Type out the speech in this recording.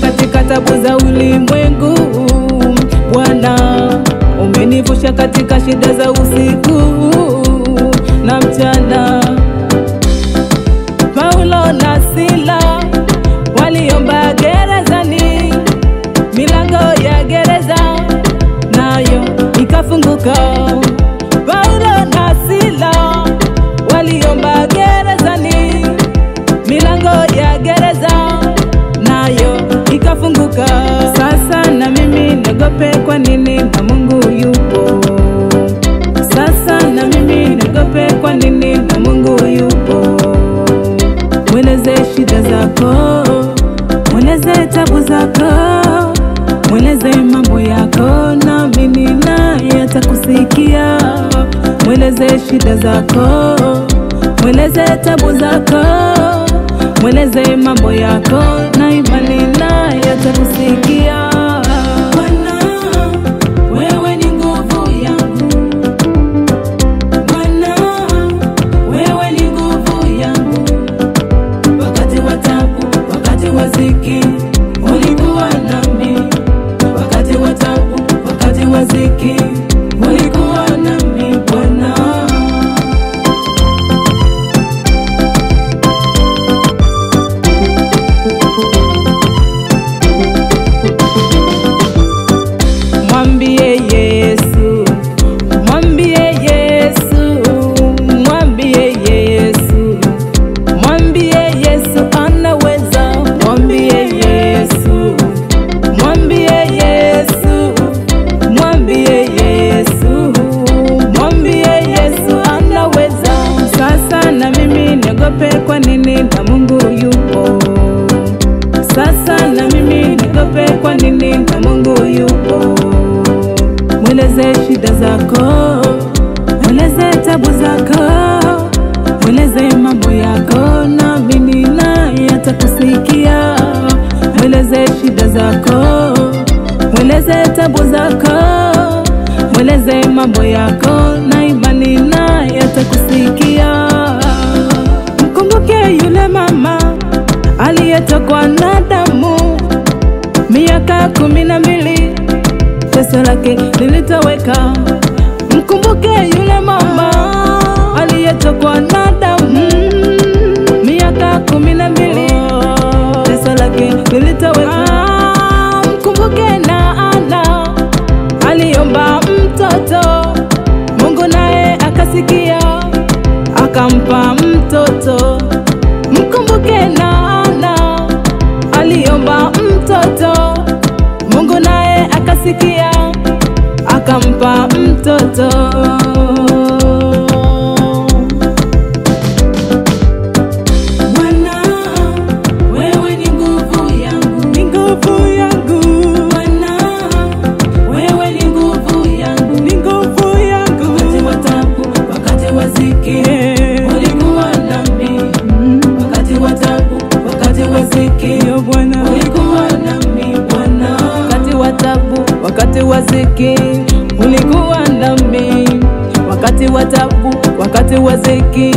umenivusha katika tabu za ulimwengu. Bwana, umenivusha katika shida za usiku na mchana. Paulo na Sila waliomba gerezani, milango ya gereza nayo ikafunguka. Paulo na Sila waliomba gerezani, milango ya gereza nayo ikafunguka. Sasa na mimi niogope kwa nini na Mungu yupo? Sasa na mimi niogope kwa nini na Mungu yupo? Mweleze shida zako, mweleze tabu zako, mweleze mambo yako, naamini naye atakusikia. Mweleze shida zako, mweleze tabu zako, mweleze mambo yako, na imani naye atakusikia. Bwana, wewe ni nguvu yangu. Bwana, wewe ni nguvu yangu. Wakati wa tabu, wakati wa ziki, ulikuwa nami. Wakati wa tabu, wakati wa ziki, ulikuwa nami Bwana. Mwambie Yesu, mwambie Yesu, mwambie Yesu, mwambie Yesu anaweza. Mwambie Yesu, mwambie Yesu, mwambie Yesu, mwambie Yesu anaweza. Sasa na mimi niogope kwa nini na Mungu yupo? Sasa na mimi niogope kwa nini na Mungu yupo? Mweleze shida zako, mweleze tabu zako, mweleze mambo yako, naamini naye atakusikia. Mweleze shida zako, mweleze tabu zako, mweleze mambo yako, na imani naye atakusikia. Mkumbuke yule mama aliyetokwa na damu miaka 12, pesa lake lilitoweka. Mkumbuke yule mama aliyetokwa na damu miaka 12, pesa lake lilitoweka. Mkumbuke na Ana aliomba mtoto, Mungu naye akasikia, akampa mtoto. Mkumbuke na Ana aliomba mtoto, Mungu naye akasikia, akampa mtoto. Bwana, wewe ni nguvu yangu, ni nguvu yangu. Bwana, wewe ni nguvu yangu, ni nguvu yangu. Wakati wa tabu, wakati wa ziki, ulikuwa nami. Wakati wa tabu, wakati wa ziki, Bwana ulikuwa nami Bwana. Wakati wa tabu, wakati wa ziki, ulikuwa nami. Wakati wa tabu, wakati wa ziki,